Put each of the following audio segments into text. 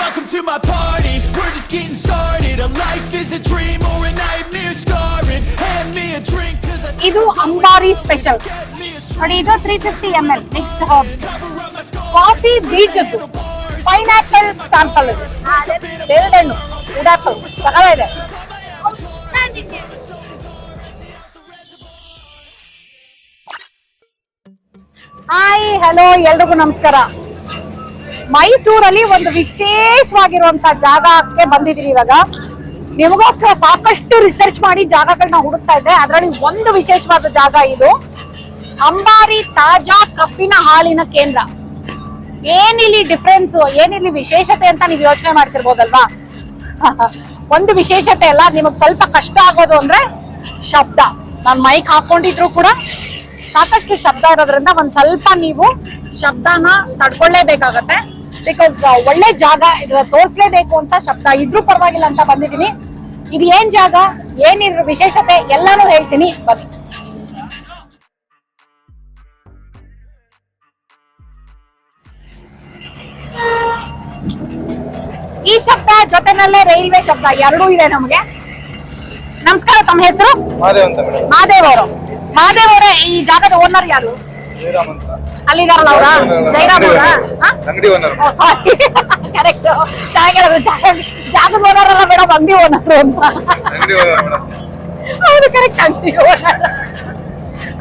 Welcome to my party, we're just getting started. A life is a dream or a nightmare scarring. Hand me a drink cause I ಇದು ಅಂಬಾರಿ special ನೋಡಿ. ಇದು 350 ml mixed herbs, coffee ಬೀಜದ್ದು, pineapple sample, ಬೇಳೆಹಣ್ಣು, wood apple ಸಕಲ ಇದೆ. Hi hello ಎಲ್ರಿಗೂ ನಮಸ್ಕಾರ. ಮೈಸೂರಲ್ಲಿ ಒಂದು ವಿಶೇಷವಾಗಿರುವಂತ ಜಾಗಕ್ಕೆ ಬಂದಿದ್ದೀವಿ ಇವಾಗ. ನಿಮಗೋಸ್ಕರ ಸಾಕಷ್ಟು ರಿಸರ್ಚ್ ಮಾಡಿ ಜಾಗಗಳನ್ನ ಹುಡುಕ್ತಾ ಇದ್ದೆ. ಅದರಲ್ಲಿ ಒಂದು ವಿಶೇಷವಾದ ಜಾಗ ಇದು, ಅಂಬಾರಿ ತಾಜಾ ಕಬ್ಬಿನ ಹಾಲಿನ ಕೇಂದ್ರ. ಏನಿಲ್ಲಿ ಡಿಫ್ರೆನ್ಸ್, ಏನಿಲ್ಲಿ ವಿಶೇಷತೆ ಅಂತ ನೀವು ಯೋಚನೆ ಮಾಡ್ತಿರ್ಬೋದಲ್ವಾ? ಒಂದು ವಿಶೇಷತೆ ಅಲ್ಲ, ನಿಮಗ್ ಸ್ವಲ್ಪ ಕಷ್ಟ ಆಗೋದು ಅಂದ್ರೆ ಶಬ್ದ. ನಾನು ಮೈಕ್ ಹಾಕೊಂಡಿದ್ರು ಕೂಡ ಸಾಕಷ್ಟು ಶಬ್ದ ಇರೋದ್ರಿಂದ ಒಂದ್ ಸ್ವಲ್ಪ ನೀವು ಶಬ್ದನ ತಡ್ಕೊಳ್ಳೇಬೇಕಾಗತ್ತೆ. ಬಿಕಾಸ್ ಒಳ್ಳೆ ಜಾಗ, ಇದ್ರ ತೋರ್ಸ್ಲೇಬೇಕು ಅಂತ ಶಬ್ದ ಇದ್ರೂ ಪರವಾಗಿಲ್ಲ ಅಂತ ಬಂದಿದ್ದೀನಿ. ಇದು ಏನ್ ಜಾಗ, ಏನಿದ್ರ ವಿಶೇಷತೆ ಎಲ್ಲಾನು ಹೇಳ್ತೀನಿ ಬನ್ನಿ. ಈ ಶಬ್ದ ಜೊತೆನಲ್ಲೇ ರೈಲ್ವೆ ಶಬ್ದ ಎರಡೂ ಇದೆ ನಮ್ಗೆ. ನಮಸ್ಕಾರ, ತಮ್ಮ ಹೆಸರು? ಮಹಾದೇವ್ ಅವರು. ಮಹಾದೇವ್ ಅವರೇ, ಈ ಜಾಗದ ಓನರ್ ಯಾರು? ಅಲ್ಲಿದಾರಲ್ಲ ಅವರ ಜೈರಾಮ್ ಅವರ ಸಾರಿ ಕರೆಕ್ಟ್. ಚೆನ್ನಾಗಿರೋದು, ಜಾಗದ ಓನರ್ ಅಲ್ಲ ಮೇಡಮ್, ಅಂಗಡಿ ಓನರ್ ಅಂತ. ಹೌದು ಕರೆಕ್ಟ್, ಅಂಗಡಿ ಓನರ್.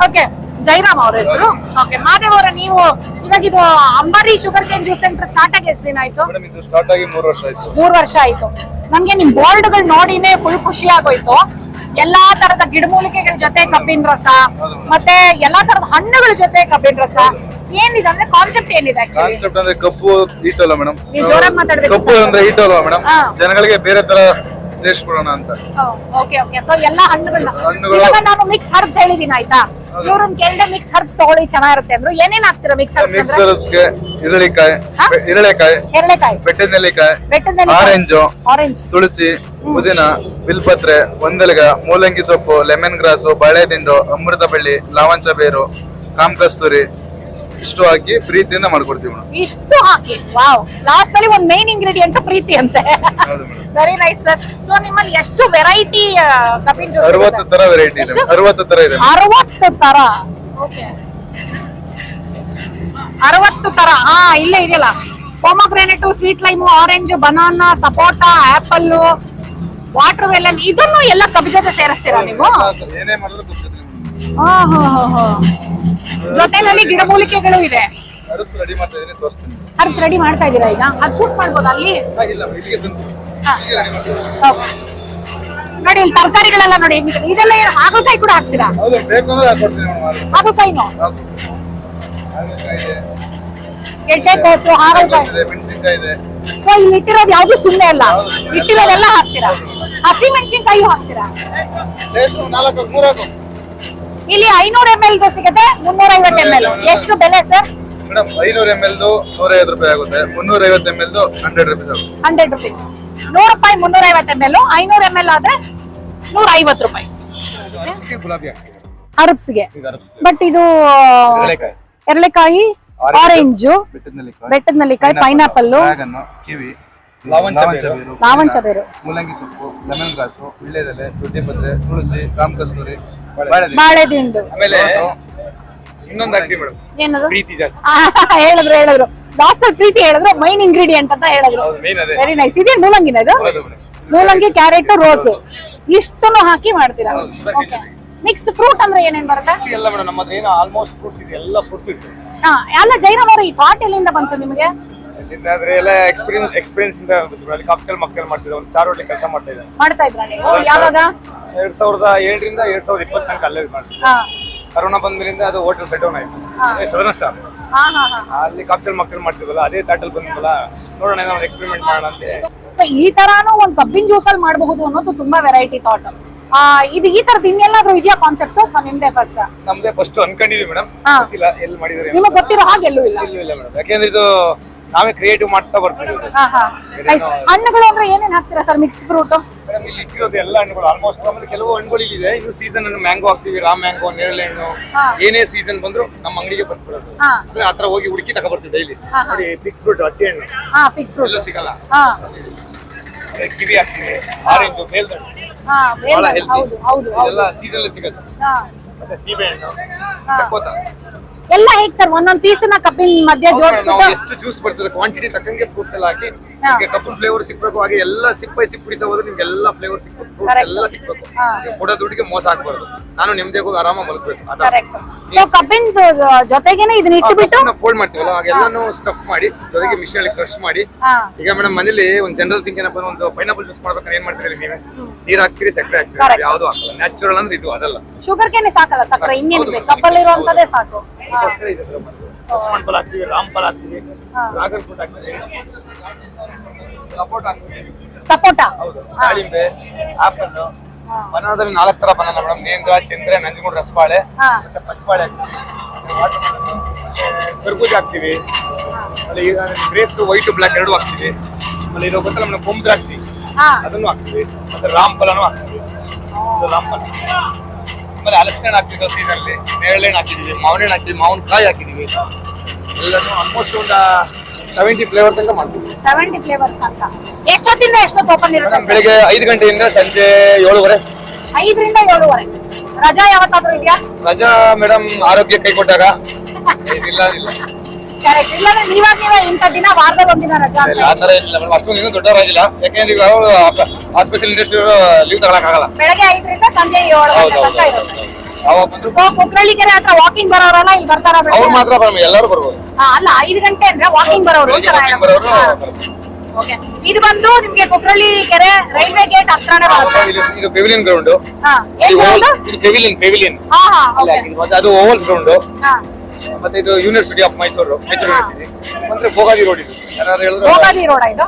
ಓಕೆ, ಜೈರಾಮ್ ಅವ್ರ ಹೆಸರು. ಓಕೆ, ಮಹಾದೇವ್ ಅವರ, ನೀವು ಇವಾಗ ಇದು ಅಂಬಾರಿ sugar cane juice centre start ಆಗಿ ಎಷ್ಟು ದಿನ ಆಯ್ತು? ಸ್ಟಾರ್ಟ್ ಆಗಿ 3 ವರ್ಷ ಆಯ್ತು. 3 ವರ್ಷ ಆಯ್ತು. ನನ್ಗೆ ನಿಮ್ ಬೋರ್ಡ್ ಗಳು ನೋಡಿನೇ ಫುಲ್ ಖುಷಿ ಆಗೋಯ್ತು. ಎಲ್ಲಾ ತರದ ಗಿಡಮೂಲಿಕೆಗಳ ಜೊತೆ ಕಬ್ಬಿನ ರಸ, ಮತ್ತೆ ಎಲ್ಲಾ ತರದ ಹಣ್ಣುಗಳ ಜೊತೆ ಕಬ್ಬಿನ ರಸ. ಏನಿದೆ ಅಂದ್ರೆ ಕಾನ್ಸೆಪ್ಟ್ ಏನಿದೆ? ಕಾನ್ಸೆಪ್ಟ್ ಅಂದ್ರೆ ಕಬ್ಬು ಹೀಟ್ ಅಲ್ಲ ಮೇಡಮ್, ನೀವು ಜೋರಾಗಿ ಮಾತಾಡ್ಬೇಕು. ಕಬ್ಬು ಅಂದ್ರೆ ಹೀಟ್ ಅಲ್ವಾ ಮೇಡಮ್, ಜನಗಳಿಗೆ ಬೇರೆ ತರ ಟೇಸ್ಟ್ ಕೊಡೋಣ ಅಂತ. Okay okay. ಸೊ ಎಲ್ಲಾ ಹಣ್ಣುಗಳನ್ನ ಇವಾಗ ನಾನು ಮಿಕ್ಸ್ ಹರ್ಬ್ಸ್ ಹೇಳಿದೀನಿ ಆಯ್ತಾ? ಇವ್ರನ್ನ ಕೇಳಿದೆ ಮಿಕ್ಸ್ ಹರ್ಬ್ಸ್ ತಗೊಳ್ಳಿ ಚೆನ್ನಾಗಿರುತ್ತೆ ಅಂದ್ರು. ಏನೇನ್ ಹಾಕ್ತೀರಾ ಮಿಕ್ಸ್ ಹರ್ಬ್ಸ್? ಮಿಕ್ಸ್ ಹರ್ಬ್ಸ್ ಗೆ ಇರಳೆಕಾಯಿ, ಬೆಟ್ಟದ ನೆಲ್ಲಿಕಾಯಿ, ಆರೆಂಜ್, ತುಳಸಿ, ಪುದೀನ, ಬಿಲ್ಪತ್ರೆ, ಒಂದೆಲಗ, ಮೂಲಂಗಿ ಸೊಪ್ಪು, ಲೆಮನ್ ಗ್ರಾಸು, ಬಾಳೆದಿಂಡು, ಅಮೃತ ಬಳ್ಳಿ, ಲಾವಂಚ ಬೇರು, ಕಾಮಕಸ್ತೂರಿ ಇಷ್ಟು ಹಾಕಿ ಪ್ರೀತಿಯಿಂದ ಮಾಡ್ಕೊಡ್ತೀವಿ ಮೇಡಮ್. ಇಷ್ಟು ಹಾಕಿ, ವಾವ್. ಲಾಸ್ಟ್ ಅಲ್ಲಿ ಒಂದು ಮೇನ್ ಇಂಗ್ರೀಡಿಯಂಟ್ ಪ್ರೀತಿ ಅಂತೆ. Very nice sir. ಸೊ ನಿಮ್ಮಲ್ಲಿ ಎಷ್ಟು ವೆರೈಟಿ ಕಬ್ಬಿನ ಜ್ಯೂಸ್? 60 ತರ ವೆರೈಟಿ ಇದೆ. 60 ತರ ಇದೆ. 60 ತರ. ಓಕೆ, 60 ತರ. ಇಲ್ಲೇ ಇದೆಯಲ್ಲ, pomegranate, sweet lime, orange, banana, sapota, apple, watermelon, ಇದನ್ನು ಎಲ್ಲ ಕಬ್ಬು ಜೊತೆ ಸೇರಿಸ್ತೀರಾ ನೀವು? ಏನೇ ಮಾಡಿದ್ರು ಗೊತ್ತಿದೆ. ಜೊತೆನಲ್ಲಿ ಗಿಡಮೂಲಿಕೆಗಳು ಇದೆ. ಹರ್ಬ್ಸ್ ರೆಡಿ ಮಾಡ್ತಾ ಇದೀನಿ, ತೋರಿಸ್ತೀನಿ. ಹರ್ಬ್ಸ್ ರೆಡಿ ಮಾಡ್ತಾ ಇದೀರಾ ಈಗ? ಅದು ಶೂಟ್ ಮಾಡ್ಬೋದಾ ಅಲ್ಲಿ? ಇಲ್ಲ, ಇಲ್ಲಿಗೆ ತಂದು ನೋಡಿ, ಇಲ್ಲಿ ತರಕಾರಿಗಳೆಲ್ಲ ನೋಡಿ ಹೆಂಗಿದೆ. ಇದೆಲ್ಲ ಏನು ಹಾಗಲಕಾಯಿ ಕೂಡ ಹಾಕ್ತೀರಾ? ಹೌದು, ಬೇಕು ಅಂದ್ರೆ ಹಾಕೊಡ್ತೀನಿ ಮೇಡಮ್. ಹಾಗಲಕಾಯಿನೂ? ಹಾಗಲಕಾಯಿ ಇದೆ, ಗೆಡ್ಡೆಕೋಸು, ಹಾಗಲಕಾಯಿ ಇದೆ, ಮೆಣಸಿನಕಾಯಿ ಇದೆ. ಸೊ ಇಲ್ಲಿ ಇಟ್ಟಿರೋದು ಯಾವ್ದು ಸುಮ್ಮನೆ ಅಲ್ಲ, ಇಟ್ಟಿರೋದೆಲ್ಲ ಹಾಕ್ತೀರಾ? ಹಸಿ ಮೆಣಸಿನಕಾಯಿ ಹಾಕ್ತೀರಾ? ಟೇಸ್ಟ್ 4 ಹಾಕು. ಇಲ್ಲಿ 500 ml ಸಿಗುತ್ತೆ, 350 ml. ಎಷ್ಟು ಬೆಲೆ ಸರ್? ಮೇಡಮ್ 500 ml 150 ರೂಪಾಯಿ ಆಗುತ್ತೆ, 350 ml 100 ರೂಪಾಯಿ ಆಗುತ್ತೆ. 100 rupees. 100 ರೂಪಾಯಿ 350 ml, 500 ml ಆದ್ರೆ 150 ರೂಪಾಯಿ. ಹರ್ಬ್ಸ್ಗೆ. ಬಟ್ ಇದು ಎರಳೆಕಾಯಿ, ಆರೆಂಜು, ಬೆಟ್ಟದ ನೆಲ್ಲಿಕಾಯಿ, ಪೈನಾಪಲ್, ಕಿವಿ, ಲಾವಂಚ ಬೇರು, ಮೂಲಂಗಿ ಸೊಪ್ಪು, ಲೆಮನ್ ಗ್ರಾಸು, ವೀಳ್ಯದೆಲೆ, ದೊಡ್ಡಿಪತ್ರೆ, ತುಳಸಿ, ಕಾಮಕಸ್ತೂರಿ, ಬಾಳೆದಿಂಡು. ಏನದು? ಹೇಳಿದ್ರು ಲಾಸ್ಟ್ ಪ್ರೀತಿ ಹೇಳಿದ್ರು, ಮೈನ್ ಇಂಗ್ರೀಡಿಯಂಟ್ ಅಂತ ಹೇಳಿದ್ರು. Very nice. ಇದೇ ಮೂಲಂಗಿನ? ಇದು ಮೂಲಂಗಿ, ಕ್ಯಾರೆಟ್, ರೋಸ್ ಇಷ್ಟನ್ನು ಹಾಕಿ ಮಾಡ್ತೀರಾ? ಓಕೆ. ಮಿಕ್ಸ್ಡ್ ಫ್ರೂಟ್ ಅಂದ್ರೆ ಏನೇನ್ ಬರುತ್ತೆ? ಎಲ್ಲ ಮೇಡಮ್ ನಮ್ಮ ಹತ್ರ ಏನು ಆಲ್ಮೋಸ್ಟ್ ಫ್ರೂಟ್ಸ್ ಇದೆ, ಎಲ್ಲ ಫ್ರೂಟ್ಸ್ ಇದೆ. ಅಲ್ಲ ಜೈರಾಮ್ ಅವರು, ಈ ಥಾಟ್ ಎಲ್ಲಿಂದ ಬಂತು ನಿಮಗೆ? ಅಂದ್ರೆ ಎಲ್ಲ ಎಕ್ಸ್ಪೀರಿಯನ್ಸ್ ಇಂದ ಅಲ್ಲಿ ಕಾಕ್ಟೇಲ್ ಮಕ್ಕಳು ಮಾಡ್ತಿದ್ದೆ, ಒಂದು ಸ್ಟಾರ್ ಹೋಟೆಲ್ ಕೆಲಸ ಮಾಡ್ತಾ ಇದ್ರಾ ನೀವು? ಯಾವಾಗ? 2007ರಿಂದ 2020 ತನಕ ಅಲ್ಲೇ ಮಾಡ್ತಿದ್ದೆ. ಕರೋನಾ ಬಂದ್ಮೇಲಿಂದ ಅದು ಹೋಟೆಲ್ ಸೆಟ್ ಡೌನ್ ಆಯ್ತು. ಸದರ್ನ್ ಸ್ಟಾರ್ ಅಲ್ಲಿ ಕಾಕ್ಟೇಲ್ ಮಕ್ಕಳು ಮಾಡ್ತಿದ್ವಲ್ಲ, ಅದೇ ತಾಟಲ್ ಬಂದ್ವಲ್ಲ, ನೋಡೋಣ ಏನೋ ಒಂದು ಎಕ್ಸ್ಪೆರಿಮೆಂಟ್ ಮಾಡೋಣ ಅಂತ. ಸೊ ಈ ತರಾನು ಒಂದು ಕಬ್ಬಿನ ಜ್ಯೂಸ್ ಅಲ್ಲಿ ಮಾಡಬಹುದು ಅನ್ನೋದು ತುಂಬಾ ವೆರೈಟಿ ಥಾಟ್. ಇದು ಈ ತರದ್ ಇನ್ನೆಲ್ಲಾದ್ರೂ ಇದೆಯಾ ಕಾನ್ಸೆಪ್ಟ್? ನಿಮ್ದೇ ಫಸ್ಟ್? ನಮ್ದೇ ಫಸ್ಟ್ ಅನ್ಕೊಂಡಿದೀವಿ ಮೇಡಮ್, ಗೊತ್ತಿಲ್ಲ ಎಲ್ಲಿ ಮಾಡಿದ್ರೆ. ನಿಮಗೆ ಗೊತ್ತಿರೋ ಹಾಗೆ ಎಲ್ಲೂ ಇಲ್ಲ? ಇಲ್ಲ ಮೇಡಮ್, ಯಾಕೆಂದ್ರೆ ಇದು ನಾವೇ ಕ್ರಿಯೇಟಿವ್ ಮಾಡ್ತಾ ಬರ್ತೀವಿ. ಹಣ್ಣುಗಳು ಅಂದ್ರೆ ಏನೇನ್ ಹಾಕ್ತೀರಾ ಸರ್ ಮಿಕ್ಸ್ಡ್ ಫ್ರೂಟ್? ಮೇಡಮ್ ಇಲ್ಲಿ ಇಟ್ಟಿರೋದು ಎಲ್ಲ ಹಣ್ಣುಗಳು ಆಲ್ಮೋಸ್ಟ್. ಆಮೇಲೆ ಕೆಲವು ಹಣ್ಣುಗಳು ಇದೆ ಇನ್ನು ಸೀಸನ್ ಅನ್ನು ಮ್ಯಾಂಗೋ ಹಾಕ್ತಿವಿ, ರಾಮ್ ಮ್ಯಾಂಗೋ, ನೇರಳೆ ಹಣ್ಣು, ಏನೇ ಸೀಸನ್ ಬಂದ್ರು ನಮ್ಮ ಅಂಗಡಿಗೆ ಬರ್ತಿರೋದು. ಆತರ ಹೋಗಿ ಹುಡುಕಿ ತಗೊಬರ್ತೀವಿ ಡೈಲಿ. ನೋಡಿ ಫಿಗ್ ಫ್ರೂಟ್, ಹತ್ತಿ ಹಣ್ಣು ಎಲ್ಲೂ ಸಿಗಲ್ಲ. ಕಿವಿ ಹಾಕ್ತಿವಿ, ಆರೆಂಜ್, ಮೇಲ್ದಣ್ಣು ಬಹಳ ಹೆಲ್ತಿ, ಎಲ್ಲ ಸೀಸನ್ ಸಿಗುತ್ತೆ. ಮತ್ತೆ ಸೀಬೆ ಹಣ್ಣು, ಸಪೋಟ ಎಲ್ಲ ಹೇಗೆ ಸರ್? ಒಂದೊಂದ್ ಪೀಸ್ ನ ಕಬ್ಬಿನ ಮಧ್ಯೆ ಜೋಡಿಸ್ಬಿಟ್ಟು ಎಷ್ಟು ಜ್ಯೂಸ್ ಬರ್ತದೆ ಕ್ವಾಂಟಿಟಿ ತಕ್ಕಂಗೆ ಫ್ರೂಟ್ಸ್ ಎಲ್ಲ ಹಾಕಿ ಕಬ್ಬು ಫ್ಲೇವರ್ ಸಿಕ್ಬೇಕು. ಹಾಗೆ ಎಲ್ಲ ಸಿಪ್ಪೈ ಕುಡಿತಾ ಹೋದ್ರೆ ನಿಮ್ಗೆ ಎಲ್ಲ ಫ್ಲೇವರ್ ಸಿಕ್ಬೇಕು, ಫ್ರೂಟ್ಸ್ ಎಲ್ಲ ಸಿಕ್ಬೇಕು. ಕೊಡೋ ದುಡ್ಡಿಗೆ ಮೋಸ ಆಗ್ಬಾರ್ದು. ನಾನು ನೆಮ್ಮದಿಯಾಗಿ ಹೋಗಿ ಆರಾಮಾಗಿ ಮಲಗಬೇಕು. ಸೊ ಕಬ್ಬಿನ ಜೊತೆಗೇನೆ ಇದನ್ನ ಇಟ್ಟುಬಿಟ್ಟು ಫೋಲ್ಡ್ ಮಾಡ್ತೀವಲ್ಲ ಹಾಗೆಲ್ಲಾನು ಸ್ಟಫ್ ಮಾಡಿ ಜೊತೆಗೆ ಮಿಷನ್ ಅಲ್ಲಿ ಕ್ರಶ್ ಮಾಡಿ. ಈಗ ಮೇಡಮ್ ಮನೇಲಿ ಒಂದು ಜನರಲ್ ಥಿಂಕ್ ಏನಪ್ಪ, ಒಂದು ಪೈನಾಪಲ್ ಜ್ಯೂಸ್ ಮಾಡ್ಬೇಕಾದ್ರೆ ಏನ್ ಮಾಡ್ತೀರಿ ನೀವೇ? ನೀರ್ ಹಾಕ್ತೀರಿ, ಸಕ್ಕರೆ ಹಾಕ್ತೀರಿ, ಯಾವ್ದು ಹಾಕಲ್ಲ. ನ್ಯಾಚುರಲ್ ಅಂದ್ರೆ ಇದು ಅದಲ್ಲ. ಶುಗರ್ ಕೇನೆ ಸಾಕಲ್ಲ, ಸಕ್ಕರೆ ಇನ್ನೇನಿದೆ, ಕಬ್ಬಲ್ಲಿ ಇರುವಂತದೇ ಸಾಕು. ಲಕ್ಷ್ಮಣ ಫಲ ಹಾಕ್ತೀವಿ, ರಾಮ್ ಫಲ ಹಾಕ್ತೀವಿ, ಡ್ರಾಗನ್ ಫ್ರೂಟ್ ಹಾಕ್ತೀವಿ, ಸಪೋಟ ಹಾಕ್ತೀವಿ, ಸಪೋಟ, ದಾಳಿಂಬೆ, ಆಪಲ್. ಬನಾನದಲ್ಲಿ 4 ತರ ಬನಾನ ಮೇಡಮ್: ನೇಂದ್ರ, ಚಂದ್ರೆ, ನಂಜನಗೂಡು ರಸಬಾಳೆ, ಮತ್ತೆ ಪಚ್ಚಬಾಳೆ ಹಾಕ್ತೀವಿ, ಕರ್ಬೂಜ ಹಾಕ್ತಿವಿ. ಆಮೇಲೆ ಈಗ ಗ್ರೇಪ್ಸ್ ವೈಟ್ ಬ್ಲಾಕ್ 2 ಹಾಕ್ತಿವಿ. ಆಮೇಲೆ ಇದು ಗೊತ್ತಲ್ಲ ನಮ್ಗೆ ಕೊಂಬ್ ದ್ರಾಕ್ಷಿ, ಅದನ್ನು ಹಾಕ್ತಿವಿ. ಮತ್ತೆ ರಾಮ್ ಫಲನೂ ಹಾಕ್ತಿವಿ, ರಾಮ್ ಫಲ. ಆಮೇಲೆ ಹಲಸಿನ ಹಾಕ್ತಿದ್ವಿ ಸೀಸನ್ ಅಲ್ಲಿ, ನೇರಳೆ ಹಾಕಿದೀವಿ, ಮಾವಿನ ಹಣ್ಣು ಹಾಕಿದ್ವಿ, ಮಾವಿನಕಾಯಿ ಹಾಕಿದೀವಿ. ಎಲ್ಲರೂ ಆಲ್ಮೋಸ್ಟ್ ಒಂದು 70 ಫ್ಲೇವರ್ ತನಕ ಮಾಡ್ತೀವಿ. 70 ಫ್ಲೇವರ್ಸ್ ಅಂತ. ಎಷ್ಟೊತ್ತಿಂದ ಎಷ್ಟೊತ್ತು ಓಪನ್ ಇರುತ್ತೆ? ಬೆಳಿಗ್ಗೆ 5 ಗಂಟೆಯಿಂದ ಸಂಜೆ 7:30. 5 ರಿಂದ 7:30. ರಜಾ ಯಾವತ್ತಾದ್ರೂ ಇದೆಯಾ? ರಜಾ ಮೇಡಮ್ ಆರೋಗ್ಯ ಕೈ ಕೊಟ್ಟಾಗ. ಇಲ್ಲ ಕರೆಕ್ಟ್. ಇಲ್ಲಾಂದ್ರೆ ನೀವೇ ಇಂಥ ದಿನ ವಾರದಲ್ಲಿ ಒಂದಿನ ರಜಾ ಇಲ್ಲ, ಆ ತರ ಇಲ್ಲ ಮೇಡಮ್. ಅಷ್ಟೊಂದು ಇನ್ನೂ ದೊಡ್ಡವರಾಗಿಲ್ಲ, ಯಾಕೆಂದ್ರೆ ಈಗ ಹಾಸ್ಪಿಟಲ್ ಇಂಡಸ್ಟ್ರಿ ಲೀವ್ ತಗೊಳಕ್ಕಾಗಲ್ಲ. ಬೆಳಗ್ಗೆ 5 ರಿಂದ ಸಂಜೆ 7 ಗಂಟೆ ತನಕ ಇರುತ್ತೆ. ಕುಕ್ರಳ್ಳಿಕೆರೆ ಹತ್ರ ವಾಕಿಂಗ್ ಬರೋರಲ್ಲ ಇಲ್ಲಿ ಬರ್ತಾರ? ಅವ್ರು ಮಾತ್ರ ಎಲ್ಲರೂ ಬರ್ಬೋದು. ಅಲ್ಲ, 5 ಗಂಟೆ ಅಂದ್ರೆ ವಾಕಿಂಗ್ ಬರೋರು. ಇದು ಬಂದು ನಿಮ್ಗೆ ಕುಕ್ರಳ್ಳಿ ಕೆರೆ ರೈಲ್ವೆ ಗೇಟ್ ಹತ್ರನೇ ಬರುತ್ತೆ. ಇದು ಪೆವಿಲಿಯನ್ ಗ್ರೌಂಡ್. ಇದು ಪೆವಿಲಿಯನ್ ಅದು ಓವಲ್ಸ್ ಗ್ರೌಂಡ್. ಮತ್ತೆ ಇದು ಯೂನಿವರ್ಸಿಟಿ ಆಫ್ ಮೈಸೂರು ಯೂನಿವರ್ಸಿಟಿ. ಮತ್ತೆ ಭೋಗಾದಿ ರೋಡ್. ಇದು ಯಾರು ಹೇಳಿದ್ರು ಭೋಗಾದಿ ರೋಡ್. ಇದು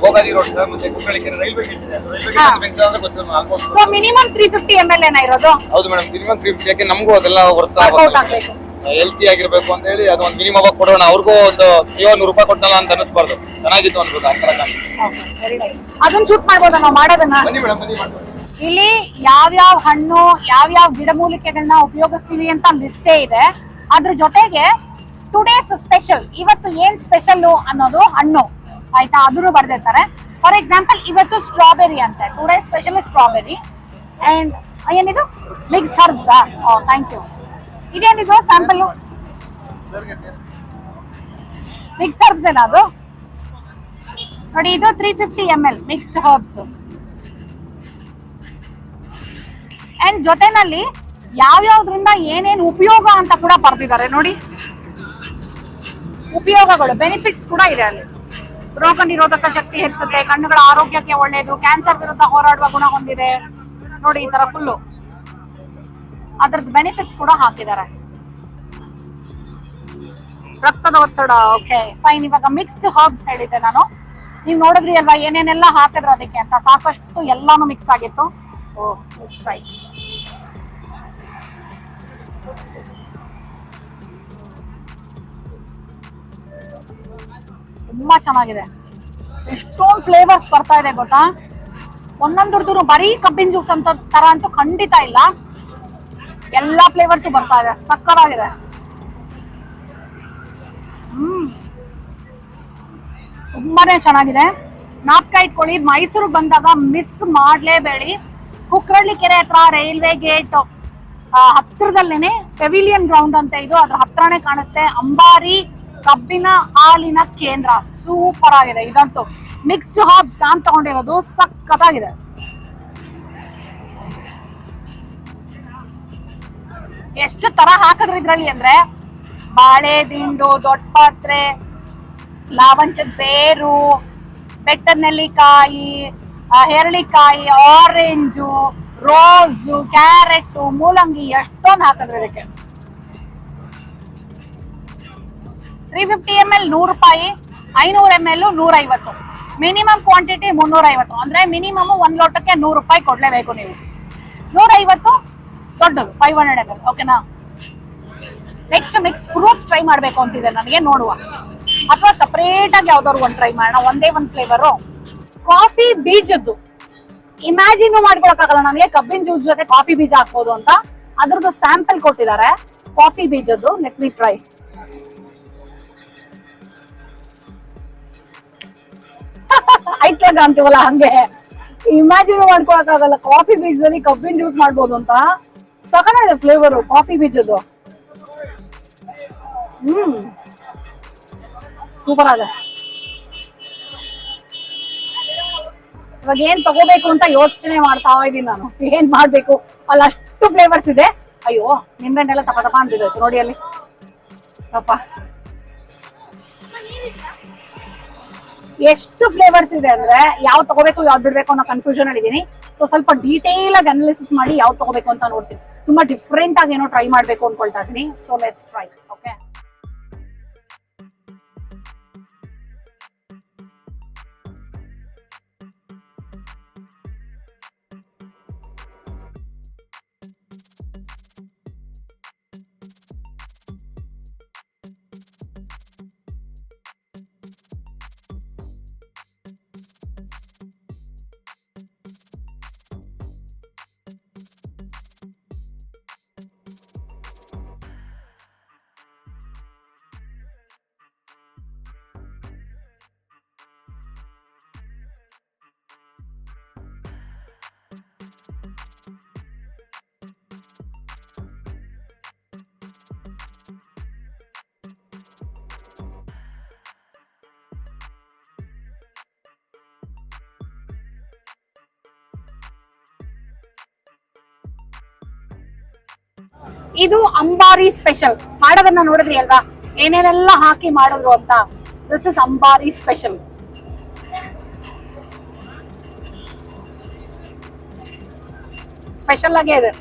ಭೋಗಾದಿ ರೋಡ್ ಸರ್. ಮತ್ತೆ ಕುಕ್ರಳ್ಳಿಕೆರೆ ರೈಲ್ವೆ ಗೇಟ್ ಇದೆ. ರೈಲ್ವೆ ಗೇಟ್ ಬೆಂಚ್ ಅಂದ್ರೆ ಗೊತ್ತಿಲ್ಲ ಆಲ್ಮೋಸ್ಟ್. ಸೊ ಮಿನಿಮಮ್ 350 ml ಏನ ಇರೋದು? ಹೌದು ಮೇಡಮ್, ಮಿನಿಮಮ್ 350. ಯಾಕೆ ನಮಗೂ ಅದೆಲ್ಲ ಹೆಲ್ತಿ ಆಗಿರ್ಬೇಕು ಅಂತ ಹೇಳಿ ಅದು ಒಂದು ಮಿನಿಮಮ್ ಆಗಿ ಕೊಡೋಣ. ಅವ್ರಿಗೂ ಒಂದು 100 ರೂಪಾಯಿ ಕೊಟ್ಟಲ್ಲ ಅಂತ ಅನಿಸ್ಬಾರ್ದು, ಚೆನ್ನಾಗಿತ್ತು ಅನ್ಬೋದು. ಆ ತರ ಅದನ್ನ ಶೂಟ್ ಮಾಡ್ಬೋದಾ ನಾವು ಮಾಡೋದನ್ನ? ಬನ್ನಿ ಮೇಡಮ್, ಬನ್ನಿ ಮಾಡ್ಬೋದು. ಇಲ್ಲಿ ಯಾವ್ಯಾವ ಹಣ್ಣು ಯಾವ್ಯಾವ ಗಿಡಮೂಲಿಕೆಗಳನ್ನ ಉಪಯೋಗಿಸ್ತೀವಿ ಅಂತ ಲಿಸ್ಟೇ ಇದೆ. ಅದ್ರ ಜೊತೆಗೆ ಟುಡೇಸ್ ಸ್ಪೆಷಲ್, ಇವತ್ತು ಏನ್ ಸ್ಪೆಷಲ್ ಅನ್ನೋದು ಹಣ್ಣು ಆಯ್ತಾ, ಅದನ್ನು ಬರ್ದಿರ್ತಾರೆ. ಫಾರ್ ಎಕ್ಸಾಂಪಲ್ ಇವತ್ತು ಸ್ಟ್ರಾಬೆರಿ ಅಂತೆ, ಟುಡೇ ಸ್ಪೆಷಲ್ ಸ್ಟ್ರಾಬೆರಿ. ಅಂಡ್ ಏನಿದು ಮಿಕ್ಸ್ಡ್ ಹರ್ಬ್ಸ್. Thank you. ಇದೇನಿದು ಸ್ಯಾಂಪಲ್? ಮಿಕ್ಸ್ಡ್ ಹರ್ಬ್ಸ್ ಏನ ಅದು? ನೋಡಿ, ಇದು 350 ml ಮಿಕ್ಸ್ಡ್ ಹರ್ಬ್ಸ್. ಅಂಡ್ ಜೊತೆನಲ್ಲಿ ಯಾವ್ಯಾವ್ದ್ರಿಂದ ಏನೇನು ಉಪಯೋಗ ಅಂತ ಕೂಡ ಬರ್ದಿದ್ದಾರೆ ನೋಡಿ. ಉಪಯೋಗಗಳು, ಬೆನಿಫಿಟ್ಸ್ ಕೂಡ ಇದೆ ಅಲ್ಲಿ. ರೋಗ ನಿರೋಧಕ ಶಕ್ತಿ ಹೆಚ್ಚಿಸುತ್ತೆ, ಕಣ್ಣುಗಳ ಆರೋಗ್ಯಕ್ಕೆ ಒಳ್ಳೆಯದು, ಕ್ಯಾನ್ಸರ್ ವಿರುದ್ಧ ಹೋರಾಡುವ ಗುಣ ಹೊಂದಿದೆ. ನೋಡಿ ಈ ತರ ಫುಲ್ಲು ಅದ್ರದ್ದು ಬೆನಿಫಿಟ್ಸ್ ಕೂಡ ಹಾಕಿದ್ದಾರೆ. ರಕ್ತದ ಒತ್ತಡ. Okay fine. ಇವಾಗ ಮಿಕ್ಸ್ಡ್ ಹರ್ಬ್ಸ್ ಹೇಳಿದ್ದೆ ನಾನು, ನೀವು ನೋಡಿದ್ರಿ ಅಲ್ವಾ ಏನೇನೆಲ್ಲ ಹಾಕಿದ್ರು ಅದಕ್ಕೆ ಅಂತ. ಸಾಕಷ್ಟು ಎಲ್ಲಾನು ಮಿಕ್ಸ್ ಆಗಿತ್ತು. So let's try. ತುಂಬಾ ಚೆನ್ನಾಗಿದೆ. ಎಷ್ಟೊಂದು ಫ್ಲೇವರ್ಸ್ ಬರ್ತಾ ಇದೆ ಗೊತ್ತಾ. ಒಂದೊಂದ್ರದ್ದು ಬರೀ ಕಬ್ಬಿನ ಜ್ಯೂಸ್ ಅಂತ ತರ ಅಂತೂ ಖಂಡಿತ ಇಲ್ಲ, ಎಲ್ಲಾ ಫ್ಲೇವರ್ಸ್ ಬರ್ತಾ ಇದೆ. ಸಕ್ಕತ್ತಾಗಿದೆ. ತುಂಬಾನೇ ಚೆನ್ನಾಗಿದೆ. ನಾಪ್ಕ ಇಟ್ಕೊಳ್ಳಿ, ಮೈಸೂರು ಬಂದಾಗ ಮಿಸ್ ಮಾಡ್ಲೇಬೇಡಿ. ಕುಕ್ರಳ್ಳಿ ಕೆರೆ ಹತ್ರ ರೈಲ್ವೆ ಗೇಟ್ ಹತ್ರದಲ್ಲೇನೆ ಪೆವಿಲಿಯನ್ ಗ್ರೌಂಡ್ ಅಂತ ಇದು, ಅದ್ರ ಹತ್ರನೇ ಕಾಣಿಸ್ತೆ. ಅಂಬಾರಿ ಕಬ್ಬಿನ ಹಾಲಿನ ಕೇಂದ್ರ. ಸೂಪರ್ ಆಗಿದೆ. ಇದಂತೂ ಮಿಕ್ಸ್ಡ್ ಹರ್ಬ್ಸ್ ನಾನ್ ತಗೊಂಡಿರೋದು, ಸಕ್ಕತ್ತಾಗಿದೆ. ಎಷ್ಟು ತರ ಹಾಕಿದ್ರು ಇದ್ರಲ್ಲಿ ಅಂದ್ರೆ ಬಾಳೆ ದಿಂಡು, ದೊಡ್ಡಪತ್ರೆ, ಲಾವಂಚದ ಬೇರು, ಬೆಟ್ಟದ ನೆಲ್ಲಿಕಾಯಿ, ಹೆರಳಿಕಾಯಿ, ಆರೆಂಜು, ರೋಸು, ಕ್ಯಾರೆಟ್, ಮೂಲಂಗಿ, ಎಷ್ಟೊಂದು ಹಾಕಿದ್ರು ಇದಕ್ಕೆ. 350 ml 100 ರೂಪಾಯಿ, 500 ml 150. Minimum quantity 350. ಅಂದ್ರೆ ಮಿನಿಮಮ್ 1 ಲೋಟಕ್ಕೆ 100 ರೂಪಾಯಿ ಕೊಡ್ಲೇಬೇಕು ನೀವು. 150 ದೊಡ್ಡದು 500 ml. ಓಕೆನಾ? ನೆಕ್ಸ್ಟ್ ಮಿಕ್ಸ್ ಫ್ರೂಟ್ಸ್ ಟ್ರೈ ಮಾಡ್ಬೇಕು ಅಂತಿದೆ ನನಗೆ. ನೋಡುವ. ಅಥವಾ ಸಪರೇಟ್ ಆಗಿ ಯಾವ್ದಾದ್ರು ಒಂದ್ ಟ್ರೈ ಮಾಡೋಣ, ಒಂದೇ ಒಂದ್ ಫ್ಲೇವರು. ಕಾಫಿ ಬೀಜದ್ದು ಇಮ್ಯಾಜಿನ್ ಮಾಡ್ಕೊಳಕ್ಕಾಗಲ್ಲ ನನಗೆ, ಕಬ್ಬಿನ ಜ್ಯೂಸ್ ಜೊತೆ ಕಾಫಿ ಬೀಜ ಹಾಕ್ಬೋದು ಅಂತ. ಅದ್ರದ್ದು ಸ್ಯಾಂಪಲ್ ಕೊಟ್ಟಿದ್ದಾರೆ ಕಾಫಿ ಬೀಜದ್ದು. Let me try. ಐಟ್ಲಾಗ ಅಂತೀವಲ್ಲ ಹಂಗೆ ಇಮ್ಯಾಜಿನ್ ಮಾಡ್ಕೊಳಕ್ಕಾಗಲ್ಲ, ಕಾಫಿ ಬೀಜದಲ್ಲಿ ಕಬ್ಬಿನ ಜ್ಯೂಸ್ ಮಾಡ್ಬೋದು ಅಂತ. ಸಖತ್ತಾಗಿದೆ ಫ್ಲೇವರ್ ಕಾಫಿ ಬೀಜದ್ದು. ಸೂಪರ್ ಆಗಿದೆ. ಇವಾಗ ಏನ್ ತಗೋಬೇಕು ಅಂತ ಯೋಚನೆ ಮಾಡ್ತಾ ಇದೀನಿ ನಾನು, ಏನ್ ಮಾಡ್ಬೇಕು. ಅಲ್ಲಿ ಅಷ್ಟು ಫ್ಲೇವರ್ಸ್ ಇದೆ. ಅಯ್ಯೋ ನಿಂಬೆಹಣ್ಣೆಲ್ಲ ತಪ ಅಂತಿದ್ದಾಯ್ತು ನೋಡಿ ಅಲ್ಲಿ. ಅಪ್ಪ ಎಷ್ಟು ಫ್ಲೇವರ್ಸ್ ಇದೆ ಅಂದ್ರೆ ಯಾವ್ದು ತಗೋಬೇಕು ಯಾವ್ದು ಬಿಡ್ಬೇಕು ಅನ್ನೋ ಕನ್ಫ್ಯೂಷನ್ ಅಲ್ಲಿ ಇದೀನಿ. ಸೊ ಸ್ವಲ್ಪ ಡೀಟೇಲ್ ಆಗಿ ಅನಾಲಿಸಿಸ್ ಮಾಡಿ ಯಾವ್ದು ತಗೋಬೇಕು ಅಂತ ನೋಡ್ತೀನಿ. ತುಂಬಾ ಡಿಫ್ರೆಂಟ್ ಆಗಿ ಏನೋ ಟ್ರೈ ಮಾಡ್ಬೇಕು ಅನ್ಕೊಳ್ತಾ ಇದೀನಿ. So let's try. ಓಕೆ, ಇದು ಅಂಬಾರಿ ಸ್ಪೆಷಲ್. ಮಾಡೋದನ್ನ ನೋಡಿದ್ರಿ ಅಲ್ವಾ, ಏನೇನೆಲ್ಲ ಹಾಕಿ ಮಾಡಿದ್ರು ಅಂತ. ದಿಸ್ ಇಸ್ ಅಂಬಾರಿ ಸ್ಪೆಷಲ್. ಸ್ಪೆಷಲ್ ಆಗೇ ಇದೆ.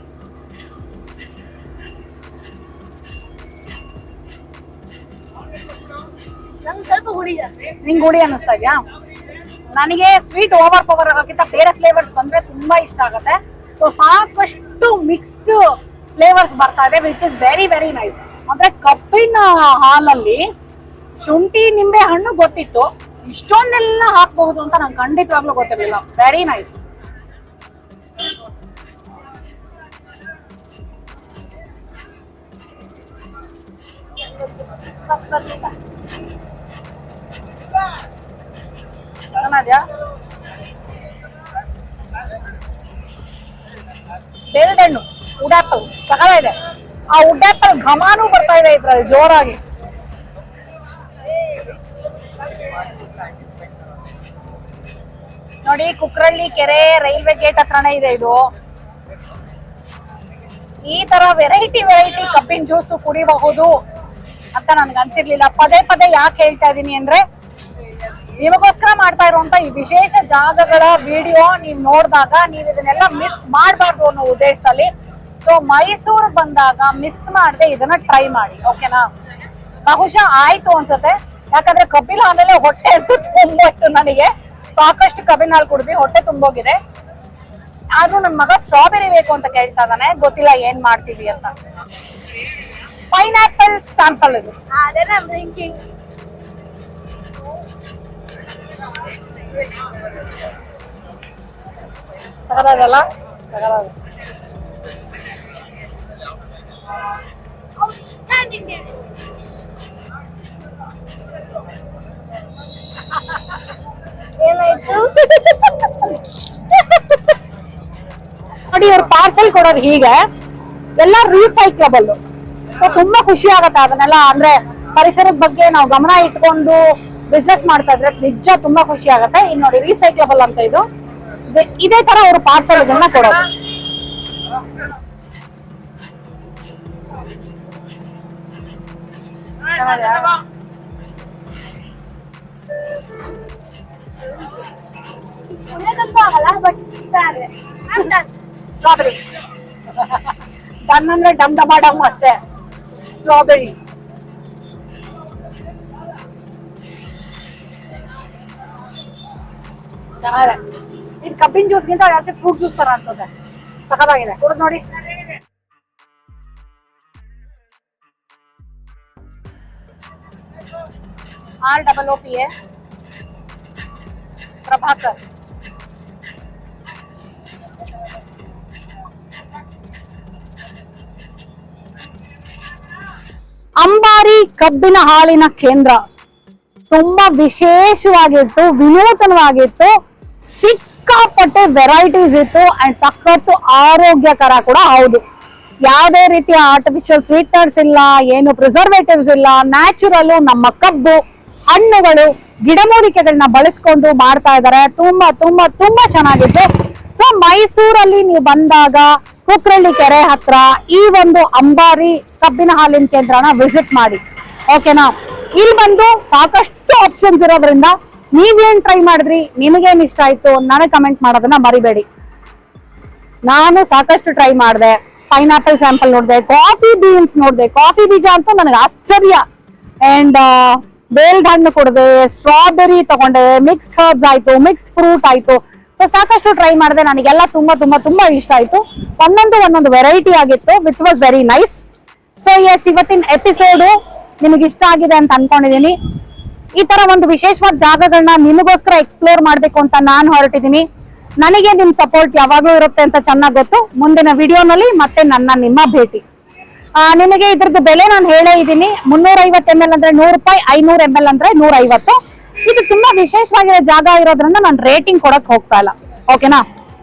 ಸ್ವಲ್ಪ ಹುಳಿ ಜಾಸ್ತಿ. ನಿಂಗೆ ಹುಳಿ ಅನ್ನಿಸ್ತಾ ಇದೆಯಾ? ನನಗೆ ಸ್ವೀಟ್ ಓವರ್ ಪವರ್ ಆಗೋಕ್ಕಿಂತ ಬೇರೆ ಫ್ಲೇವರ್ಸ್ ಬಂದ್ರೆ ತುಂಬಾ ಇಷ್ಟ ಆಗುತ್ತೆ. ಸೊ ಸಾಕಷ್ಟು ಮಿಕ್ಸ್ಡ್ ಫ್ಲೇವರ್ಸ್ ಬರ್ತಾ ಇದೆ, which is very very nice. ಅಂದ್ರೆ ಕಬ್ಬಿನ ಹಾಲಲ್ಲಿ ಶುಂಠಿ ನಿಂಬೆ ಹಣ್ಣು ಗೊತ್ತಿತ್ತು, ಇಷ್ಟೊಂದೆಲ್ಲ ಹಾಕಬಹುದು ಅಂತ ನಂಗೆ ಖಂಡಿತವಾಗ್ಲೂ ಗೊತ್ತಿರಲಿಲ್ಲ. Very nice. ಚೆನ್ನಾದ್ಯಾ? ಬೇಲ್ದಣ್ಣು ವುಡ್ ಆಪಲ್ ಸಕಲ ಇದೆ. ಆ ವುಡ್ ಆಪಲ್ ಘಮಾನು ಬರ್ತಾ ಇದೆ ಇದ್ರಲ್ಲಿ ಜೋರಾಗಿ. ನೋಡಿ, ಕುಕ್ರಳ್ಳಿ ಕೆರೆ ರೈಲ್ವೆ ಗೇಟ್ ಹತ್ರನೇ ಇದೆ ಇದು. ಈ ತರ ವೆರೈಟಿ ಕಬ್ಬಿನ ಜ್ಯೂಸ್ ಕುಡಿಬಹುದು ಅಂತ ನನ್ಗೆ ಅನ್ಸಿರ್ಲಿಲ್ಲ. ಪದೇ ಪದೇ ಯಾಕೆ ಹೇಳ್ತಾ ಇದೀನಿ ಅಂದ್ರೆ, ನಿಮಗೋಸ್ಕರ ಮಾಡ್ತಾ ಇರುವಂತ ಈ ವಿಶೇಷ ಜಾಗಗಳ ವಿಡಿಯೋ ನೀವ್ ನೋಡಿದಾಗ ನೀವ್ ಇದನ್ನೆಲ್ಲ ಮಿಸ್ ಮಾಡಬಾರ್ದು ಅನ್ನೋ ಉದ್ದೇಶದಲ್ಲಿ. ಸೊ ಮೈಸೂರು ಬಂದಾಗ ಮಿಸ್ ಮಾಡದೆ ಇದನ್ನ ಟ್ರೈ ಮಾಡಿ, ಓಕೆನಾ? ಬಹುಶಃ ಆಯ್ತು ಅನ್ಸುತ್ತೆ, ಯಾಕಂದ್ರೆ ಕಬ್ಬಿನ ಹಾಲಲ್ಲೇ ಹೊಟ್ಟೆ ಅಂತೂ ತುಂಬೋಯ್ತು ನನಗೆ. ಸಾಕಷ್ಟು ಕಬ್ಬಿನ ಹಾಲು ಕುಡಿದ್ವಿ, ಹೊಟ್ಟೆ ತುಂಬೋಗಿದೆ. ಆದ್ರೂ ನನ್ ಮಗ ಸ್ಟ್ರಾಬೆರಿ ಬೇಕು ಅಂತ ಕೇಳ್ತಾ ಇದ್ದಾನೆ, ಗೊತ್ತಿಲ್ಲ ಏನ್ ಮಾಡ್ತೀವಿ ಅಂತ. ಪೈನಾಪಲ್ ಸ್ಯಾಂಪಲ್ ಇದು. ಸಗದಾಗಲ್ಲ, ಸಗದಾಗ. ಏನಾಯ್ತು? ನೋಡಿ, ಇವ್ರು ಪಾರ್ಸೆಲ್ ಕೊಡೋದು ಹೀಗೆ, ಎಲ್ಲ ರೀಸೈಕ್ಲಬಲ್. ಸೊ ತುಂಬಾ ಖುಷಿ ಆಗತ್ತೆ ಅದನ್ನೆಲ್ಲ, ಅಂದ್ರೆ ಪರಿಸರದ ಬಗ್ಗೆ ನಾವು ಗಮನ ಇಟ್ಕೊಂಡು ಬಿಸ್ನೆಸ್ ಮಾಡ್ತಾ ಇದ್ರೆ ನಿಜ ತುಂಬಾ ಖುಷಿ ಆಗತ್ತೆ. ಇನ್ನು ನೋಡಿ, ರೀಸೈಕ್ಲಬಲ್ ಅಂತ ಇದು. ಇದೇ ತರ ಅವರು ಪಾರ್ಸೆಲ್ ಇದನ್ನ ಕೊಡೋದು. ಆಗಲ್ಲ, ಬಟ್ ಚೆನ್ನಾಗಿದೆ. ಸ್ಟ್ರಾಬೆರಿ ಡನ್ ಅಂದ್ರೆ ಡಮ್ ಡಮ ಡಮ್ ಅಷ್ಟೇ. ಸ್ಟ್ರಾಬೆರಿ ಚೆನ್ನಾಗಿದೆ. ಇದು ಕಬ್ಬಿನ ಜ್ಯೂಸ್ಗಿಂತ ಜಾಸ್ತಿ ಫ್ರೂಟ್ ಜ್ಯೂಸ್ ತರ ಅನ್ಸುತ್ತೆ. ಸಖತ್ತಾಗಿದೆ, ಕುಡಿದು ನೋಡಿ. ROOPA ಪ್ರಭಾಕರ್. ಅಂಬಾರಿ ಕಬ್ಬಿನ ಹಾಲಿನ ಕೇಂದ್ರ ತುಂಬಾ ವಿಶೇಷವಾಗಿತ್ತು, ವಿನೂತನವಾಗಿತ್ತು, ಸಿಕ್ಕಾಪಟ್ಟೆ ವೆರೈಟೀಸ್ ಇತ್ತು ಅಂಡ್ ಸಖತ್ತು ಆರೋಗ್ಯಕರ ಕೂಡ ಹೌದು. ಯಾವುದೇ ರೀತಿಯ ಆರ್ಟಿಫಿಷಿಯಲ್ ಸ್ವೀಟ್ನರ್ಸ್ ಇಲ್ಲ, ಏನು ಪ್ರಿಸರ್ವೇಟಿವ್ಸ್ ಇಲ್ಲ, ನ್ಯಾಚುರಲ್ ನಮ್ಮ ಕಬ್ಬು, ಹಣ್ಣುಗಳು, ಗಿಡಮೂಲಿಕೆಗಳನ್ನ ಬಳಸ್ಕೊಂಡು ಮಾಡ್ತಾ ಇದ್ದಾರೆ. ತುಂಬಾ ತುಂಬಾ ತುಂಬಾ ಚೆನ್ನಾಗಿತ್ತು. ಸೊ ಮೈಸೂರಲ್ಲಿ ನೀವು ಬಂದಾಗ ಕುಕ್ರಳ್ಳಿ ಕೆರೆ ಹತ್ರ ಈ ಒಂದು ಅಂಬಾರಿ ಕಬ್ಬಿನ ಹಾಲಿನ ಕೇಂದ್ರನ ವಿಸಿಟ್ ಮಾಡಿ, ಓಕೆನಾ. ಇಲ್ಲಿ ಬಂದು ಸಾಕಷ್ಟು ಆಪ್ಷನ್ಸ್ ಇರೋದ್ರಿಂದ ನೀವೇನ್ ಟ್ರೈ ಮಾಡಿದ್ರಿ, ನಿಮಗೇನ್ ಇಷ್ಟ ಆಯ್ತು ನನಗೆ ಕಮೆಂಟ್ ಮಾಡೋದನ್ನ ಮರಿಬೇಡಿ. ನಾನು ಸಾಕಷ್ಟು ಟ್ರೈ ಮಾಡಿದೆ. ಪೈನಾಪಲ್ ಸ್ಯಾಂಪಲ್ ನೋಡಿದೆ, ಕಾಫಿ ಬೀನ್ಸ್ ನೋಡಿದೆ, ಕಾಫಿ ಬೀಜ ಅಂತೂ ನನಗೆ ಆಶ್ಚರ್ಯ. ಅಂಡ್ ಬೇಲ್ಡ್ ಹಣ್ಣು ಕೊಡಿದೆ, ಸ್ಟ್ರಾಬೆರಿ ತಗೊಂಡೆ, ಮಿಕ್ಸ್ಡ್ ಹರ್ಬ್ಸ್ ಆಯ್ತು, ಮಿಕ್ಸ್ಡ್ ಫ್ರೂಟ್ ಆಯ್ತು. ಸೊ ಸಾಕಷ್ಟು ಟ್ರೈ ಮಾಡಿದೆ. ನನಗೆಲ್ಲ ತುಂಬಾ ತುಂಬಾ ತುಂಬಾ ಇಷ್ಟ ಆಯ್ತು. ಒಂದೊಂದು ವೆರೈಟಿ ಆಗಿತ್ತು, which was very nice. So yes, ಇವತ್ತಿನ ಎಪಿಸೋಡ್ ನಿಮಗೆ ಇಷ್ಟ ಆಗಿದೆ ಅಂತ ಅನ್ಕೊಂಡಿದೀನಿ. ಈ ತರ ಒಂದು ವಿಶೇಷವಾದ ಜಾಗಗಳನ್ನ ನಿಮಗೋಸ್ಕರ ಎಕ್ಸ್ಪ್ಲೋರ್ ಮಾಡ್ಬೇಕು ಅಂತ ನಾನು ಹೊರಟಿದ್ದೀನಿ. ನನಗೆ ನಿಮ್ ಸಪೋರ್ಟ್ ಯಾವಾಗ್ಲೂ ಇರುತ್ತೆ ಅಂತ ಚೆನ್ನಾಗಿ ಗೊತ್ತು. ಮುಂದಿನ ವಿಡಿಯೋನಲ್ಲಿ ಮತ್ತೆ ನಿಮ್ಮ ಭೇಟಿ. ನಿಮಗೆ ಇದ್ರದ್ದು ಬೆಲೆ ನಾನು ಹೇಳೇ ಇದ್ದೀನಿ. 350 ml ಅಂದ್ರೆ 100 ರೂಪಾಯಿ, 500 ml ಅಂದ್ರೆ 150. ಇದು ತುಂಬಾ ವಿಶೇಷವಾಗಿರೋ ಜಾಗ ಇರೋದ್ರಿಂದ ನಾನು ರೇಟಿಂಗ್ ಕೊಡಕ್ ಹೋಗ್ತಾ ಇಲ್ಲ, ಓಕೆನಾ.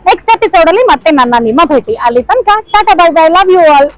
ನೆಕ್ಸ್ಟ್ ಎಪಿಸೋಡ್ ಅಲ್ಲಿ ಮತ್ತೆ ನಿಮ್ಮ ಭೇಟಿ. ಅಲ್ಲಿ ತನಕ tata bye bye, love you all.